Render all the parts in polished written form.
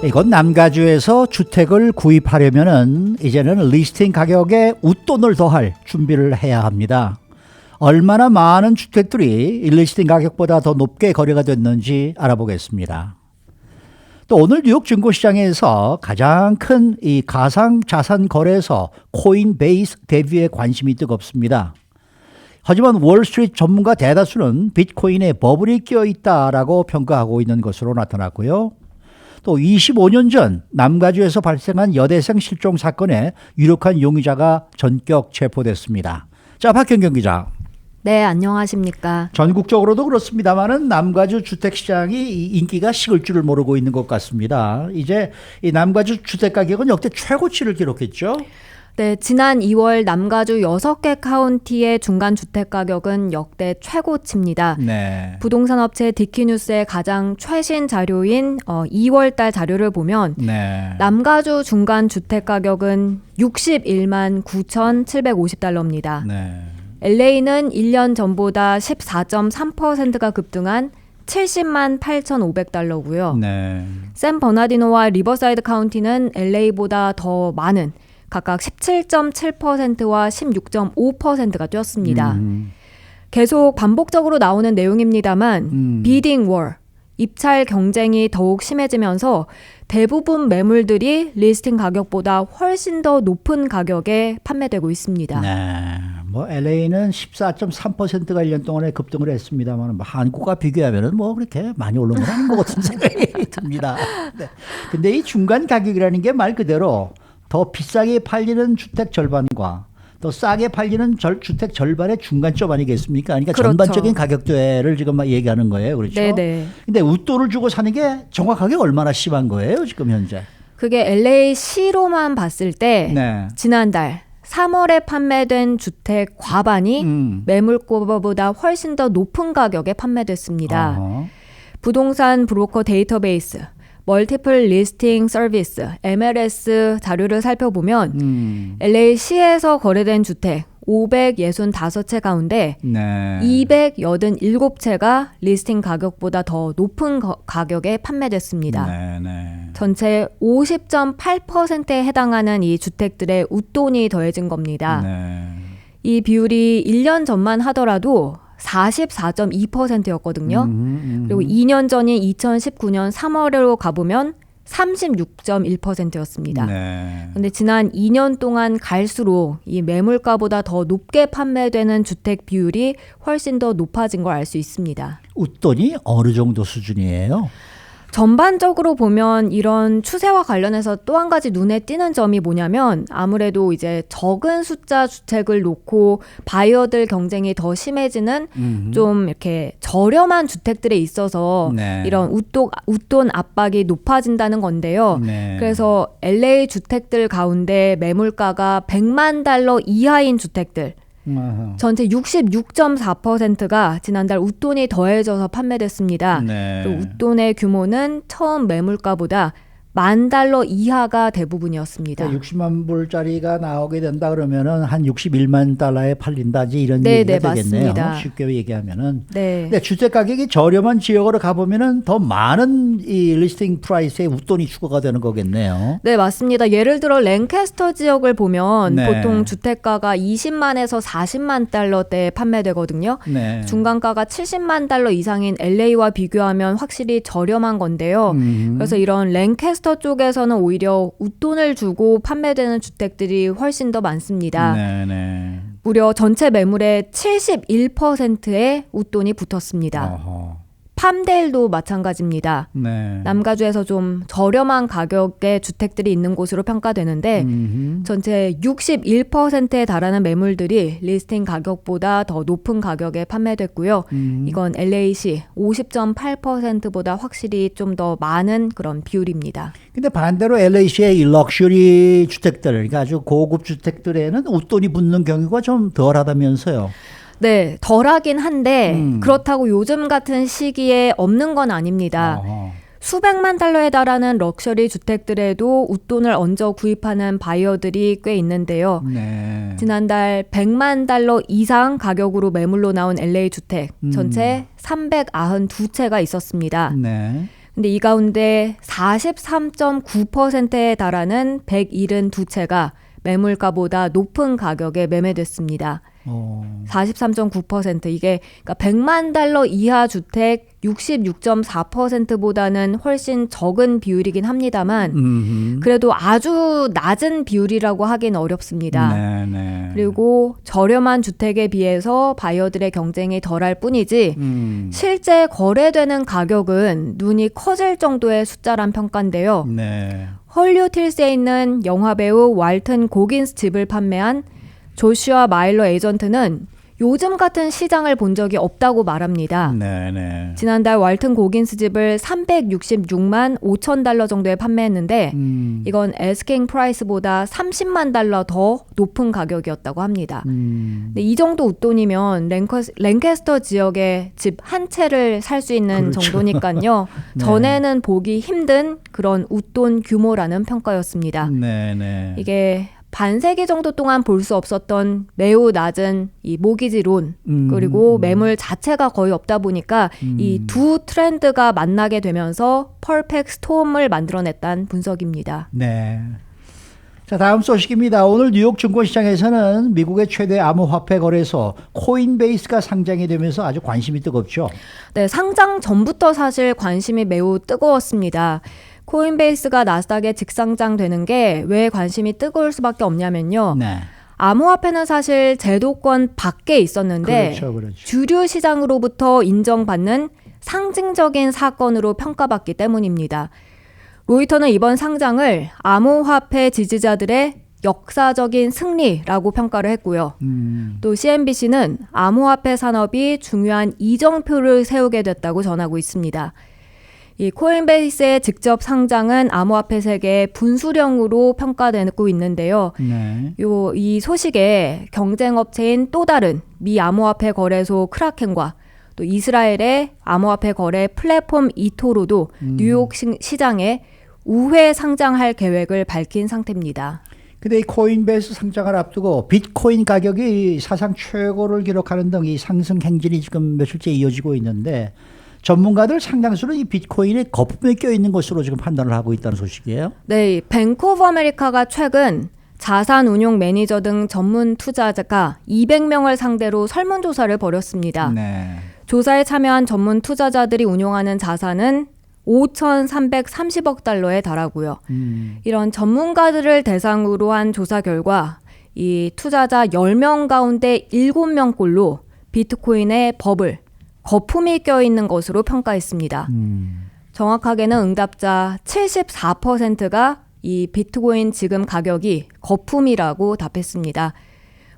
이곳 남가주에서 주택을 구입하려면은 이제는 리스팅 가격에 웃돈을 더할 준비를 해야 합니다. 얼마나 많은 주택들이 리스팅 가격보다 더 높게 거래가 됐는지 알아보겠습니다. 또 오늘 뉴욕 증권시장에서 가장 큰 이 가상 자산 거래소 코인베이스 데뷔에 관심이 뜨겁습니다. 하지만 월스트리트 전문가 대다수는 비트코인에 버블이 끼어 있다라고 평가하고 있는 것으로 나타났고요. 또 25년 전 남가주에서 발생한 여대생 실종 사건에 유력한 용의자가 전격 체포됐습니다. 자, 박현경 기자. 네, 안녕하십니까. 전국적으로도 그렇습니다만은 남가주 주택시장이 인기가 식을 줄을 모르고 있는 것 같습니다. 이제 이 남가주 주택 가격은 역대 최고치를 기록했죠. 네, 지난 2월 남가주 6개 카운티의 중간 주택 가격은 역대 최고치입니다. 네. 부동산 업체 디키뉴스의 가장 최신 자료인 2월 달 자료를 보면 네. 남가주 중간 주택 가격은 61만 9,750달러입니다. 네. LA는 1년 전보다 14.3%가 급등한 70만 8,500달러고요. 네. 샌 버나디노와 리버사이드 카운티는 LA보다 더 많은 각각 17.7%와 16.5%가 뛰었습니다. 계속 반복적으로 나오는 내용입니다만 비딩 월, 입찰 경쟁이 더욱 심해지면서 대부분 매물들이 리스팅 가격보다 훨씬 더 높은 가격에 판매되고 있습니다. 네. 뭐 LA는 14.3%가 1년 동안에 급등을 했습니다만 한국과 비교하면은 뭐 그렇게 많이 오른 건 아닌 것 같은 생각이 듭니다. 네. 근데 이 중간 가격이라는 게 말 그대로 더 비싸게 팔리는 주택 절반과 더 싸게 팔리는 주택 절반의 중간점 아니겠습니까? 그러니까 그렇죠. 전반적인 가격대를 지금 막 얘기하는 거예요. 그렇죠? 네네. 근데 웃돈을 주고 사는 게 정확하게 얼마나 심한 거예요, 지금 현재? 그게 LA시로만 봤을 때 네. 지난달 3월에 판매된 주택 과반이 매물가보다 훨씬 더 높은 가격에 판매됐습니다. 어허. 부동산 브로커 데이터베이스 멀티플 리스팅 서비스 MLS 자료를 살펴보면 LA시에서 거래된 주택 565채 가운데 네. 287채가 리스팅 가격보다 더 높은 가격에 판매됐습니다. 네, 네. 전체 50.8%에 해당하는 이 주택들의 웃돈이 더해진 겁니다. 네. 이 비율이 1년 전만 하더라도 44.2%였거든요. 그리고 2년 전인 2019년 3월로 가보면 36.1%였습니다. 네. 근데 지난 2년 동안 갈수록 이 매물가보다 더 높게 판매되는 주택 비율이 훨씬 더 높아진 걸 알 수 있습니다. 웃돈이 어느 정도 수준이에요? 전반적으로 보면 이런 추세와 관련해서 또 한 가지 눈에 띄는 점이 뭐냐면 아무래도 이제 적은 숫자 주택을 놓고 바이어들 경쟁이 더 심해지는 좀 이렇게 저렴한 주택들에 있어서 네. 이런 웃돈 압박이 높아진다는 건데요. 네. 그래서 LA 주택들 가운데 매물가가 100만 달러 이하인 주택들 어허. 전체 66.4%가 지난달 웃돈이 더해져서 판매됐습니다. 네. 또 웃돈의 규모는 처음 매물가보다 $10,000 이하가 대부분이었습니다. 그러니까 60만 불짜리가 나오게 된다 그러면은 한 61만 달러에 팔린다지 이런 네, 얘기가 네, 되겠네요. 맞습니다. 쉽게 얘기하면은. 네. 근데 주택 가격이 저렴한 지역으로 가보면은 더 많은 이 리스팅 프라이스에 웃돈이 추가가 되는 거겠네요. 네, 맞습니다. 예를 들어 랭캐스터 지역을 보면 네. 보통 주택가가 20만에서 40만 달러대에 판매되거든요. 네. 중간가가 70만 달러 이상인 LA와 비교하면 확실히 저렴한 건데요. 그래서 이런 랭캐스터 쪽에서는 오히려 웃돈을 주고 판매되는 주택들이 훨씬 더 많습니다. 네, 네. 무려 전체 매물의 71%의 웃돈이 붙었습니다. 어허. 팜데일도 마찬가지입니다. 네. 남가주에서 좀 저렴한 가격의 주택들이 있는 곳으로 평가되는데 전체 61%에 달하는 매물들이 리스팅 가격보다 더 높은 가격에 판매됐고요. 이건 LA시 50.8%보다 확실히 좀 더 많은 그런 비율입니다. 근데 반대로 LA시의 이 럭셔리 주택들, 그러니까 아주 고급 주택들에는 웃돈이 붙는 경우가 좀 덜하다면서요. 네, 덜하긴 한데 그렇다고 요즘 같은 시기에 없는 건 아닙니다. 어허. 수백만 달러에 달하는 럭셔리 주택들에도 웃돈을 얹어 구입하는 바이어들이 꽤 있는데요. 네. 지난달 100만 달러 이상 가격으로 매물로 나온 LA 주택 전체 392채가 있었습니다. 네. 근데 이 가운데 43.9%에 달하는 172채가 매물가보다 높은 가격에 매매됐습니다. 43.9% 이게 그러니까 100만 달러 이하 주택 66.4%보다는 훨씬 적은 비율이긴 합니다만 그래도 아주 낮은 비율이라고 하긴 어렵습니다. 네네. 그리고 저렴한 주택에 비해서 바이어들의 경쟁이 덜할 뿐이지 실제 거래되는 가격은 눈이 커질 정도의 숫자란 평가인데요. 네. 헐리우드 힐스에 있는 영화배우 왈튼 고긴스 집을 판매한 조슈아 마일러 에이전트는 요즘 같은 시장을 본 적이 없다고 말합니다. 네네. 지난달 왈튼 고긴스 집을 366만 5천 달러 정도에 판매했는데 이건 애스킹 프라이스보다 30만 달러 더 높은 가격이었다고 합니다. 근데 이 정도 웃돈이면 랭캐스터 지역에 집 한 채를 살 수 있는 그렇죠. 정도니까요. 네. 전에는 보기 힘든 그런 웃돈 규모라는 평가였습니다. 네네. 이게 반세기 정도 동안 볼 수 없었던 매우 낮은 이 모기지 론 그리고 매물 자체가 거의 없다 보니까 이 두 트렌드가 만나게 되면서 퍼펙트 스톰을 만들어냈다는 분석입니다. 네. 자, 다음 소식입니다. 오늘 뉴욕 증권시장에서는 미국의 최대 암호화폐 거래소 코인베이스가 상장이 되면서 아주 관심이 뜨겁죠. 네, 상장 전부터 사실 관심이 매우 뜨거웠습니다. 코인베이스가 나스닥에 직상장되는 게 왜 관심이 뜨거울 수밖에 없냐면요. 네. 암호화폐는 사실 제도권 밖에 있었는데 그렇죠. 주류 시장으로부터 인정받는 상징적인 사건으로 평가받기 때문입니다. 로이터는 이번 상장을 암호화폐 지지자들의 역사적인 승리라고 평가를 했고요. 또 CNBC는 암호화폐 산업이 중요한 이정표를 세우게 됐다고 전하고 있습니다. 이 코인베이스의 직접 상장은 암호화폐 세계의 분수령으로 평가되고 있는데요. 네. 이 소식에 경쟁업체인 또 다른 미 암호화폐 거래소 크라켄과 또 이스라엘의 암호화폐 거래 플랫폼 이토로도 뉴욕 시장에 우회 상장할 계획을 밝힌 상태입니다. 근데 이 코인베이스 상장을 앞두고 비트코인 가격이 사상 최고를 기록하는 등 이 상승 행진이 지금 며칠째 이어지고 있는데 전문가들 상당수는 이 비트코인에 거품이 껴있는 것으로 지금 판단을 하고 있다는 소식이에요. 네, 뱅크 오브 아메리카가 최근 자산 운용 매니저 등 전문 투자자가 200명을 상대로 설문조사를 벌였습니다. 네. 조사에 참여한 전문 투자자들이 운용하는 자산은 5,330억 달러에 달하고요. 이런 전문가들을 대상으로 한 조사 결과 이 투자자 10명 가운데 7명꼴로 비트코인의 버블, 거품이 껴있는 것으로 평가했습니다. 정확하게는 응답자 74%가 이 비트코인 지금 가격이 거품이라고 답했습니다.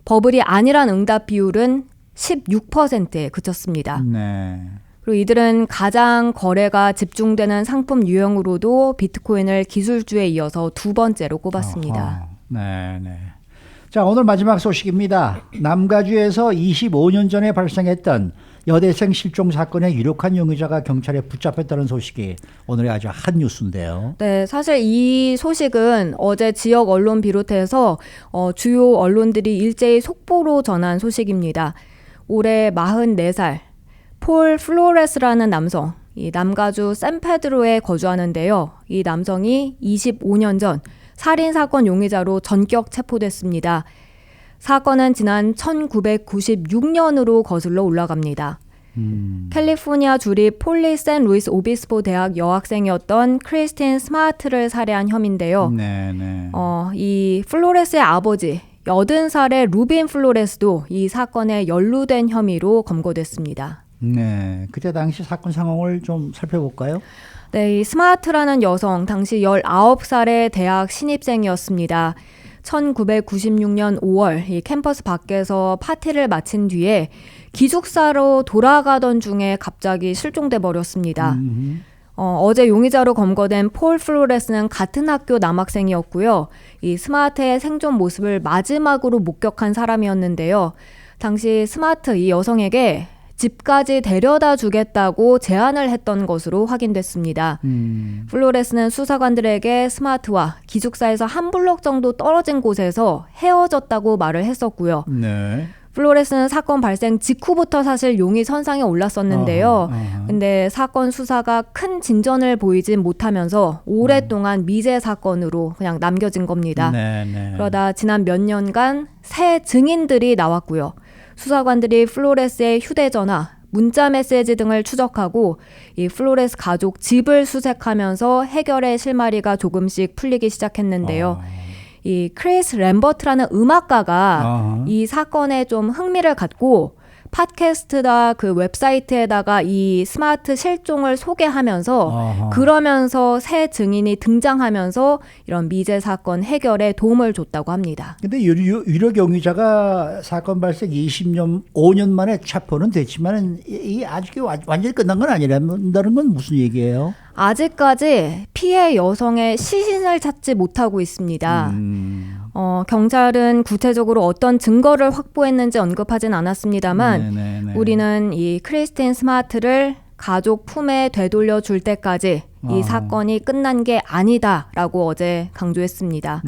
버블이 아니란 응답 비율은 16%에 그쳤습니다. 네. 그리고 이들은 가장 거래가 집중되는 상품 유형으로도 비트코인을 기술주에 이어서 두 번째로 꼽았습니다. 네, 네. 자, 오늘 마지막 소식입니다. 남가주에서 25년 전에 발생했던 여대생 실종 사건의 유력한 용의자가 경찰에 붙잡혔다는 소식이 오늘의 아주 핫 뉴스인데요. 네, 사실 이 소식은 어제 지역 언론 비롯해서 주요 언론들이 일제히 속보로 전한 소식입니다. 올해 44살 폴 플로레스라는 남성, 이 남가주 샌페드로에 거주하는데요. 이 남성이 25년 전 살인사건 용의자로 전격 체포됐습니다. 사건은 지난 1996년으로 거슬러 올라갑니다. 캘리포니아 주립 폴리 샌루이스 오비스포 대학 여학생이었던 크리스틴 스마트를 살해한 혐의인데요. 네, 네. 이 플로레스의 아버지 80살의 루빈 플로레스도 이 사건에 연루된 혐의로 검거됐습니다. 네, 그때 당시 사건 상황을 좀 살펴볼까요? 네, 이 스마트라는 여성 당시 19살의 대학 신입생이었습니다. 1996년 5월 이 캠퍼스 밖에서 파티를 마친 뒤에 기숙사로 돌아가던 중에 갑자기 실종돼 버렸습니다. 어제 용의자로 검거된 폴 플로레스는 같은 학교 남학생이었고요. 이 스마트의 생존 모습을 마지막으로 목격한 사람이었는데요. 당시 스마트 이 여성에게 집까지 데려다 주겠다고 제안을 했던 것으로 확인됐습니다. 플로레스는 수사관들에게 스마트와 기숙사에서 한 블록 정도 떨어진 곳에서 헤어졌다고 말을 했었고요. 네. 플로레스는 사건 발생 직후부터 사실 용의 선상에 올랐었는데요. 근데 사건 수사가 큰 진전을 보이진 못하면서 오랫동안 미제 사건으로 그냥 남겨진 겁니다. 네. 그러다 지난 몇 년간 새 증인들이 나왔고요. 수사관들이 플로레스의 휴대전화, 문자 메시지 등을 추적하고 이 플로레스 가족 집을 수색하면서 해결의 실마리가 조금씩 풀리기 시작했는데요. 이 크리스 램버트라는 음악가가 이 사건에 좀 흥미를 갖고 팟캐스트나 그 웹사이트에다가 이 스마트 실종을 소개하면서 그러면서 새 증인이 등장하면서 이런 미제 사건 해결에 도움을 줬다고 합니다. 근데 유력 용의자가 사건 발생 5년 만에 체포는 됐지만 이 아직 완전히 끝난 건 아니라는 건 무슨 얘기예요? 아직까지 피해 여성의 시신을 찾지 못하고 있습니다. 경찰은 구체적으로 어떤 증거를 확보했는지 언급하진 않았습니다만 우리는 이 크리스틴 스마트를 가족 품에 되돌려 줄 때까지 이 사건이 끝난 게 아니다라고 어제 강조했습니다.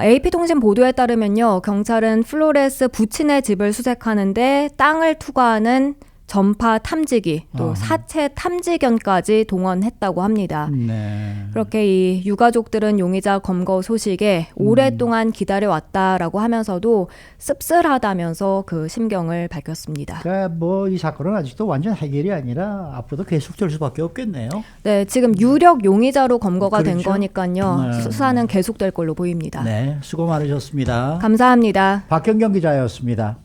AP통신 보도에 따르면요. 경찰은 플로레스 부친의 집을 수색하는데 땅을 투과하는 전파 탐지기 또 사체 탐지견까지 동원했다고 합니다. 그렇게 이 유가족들은 용의자 검거 소식에 오랫동안 기다려왔다라고 하면서도 씁쓸하다면서 그 심경을 밝혔습니다. 그러니까 뭐 이 사건은 아직도 완전 해결이 아니라 앞으로도 계속될 수밖에 없겠네요. 네, 지금 유력 용의자로 검거가 된 그렇죠? 거니까요. 수사는 계속될 걸로 보입니다. 네, 수고 많으셨습니다. 감사합니다. 박현경 기자였습니다.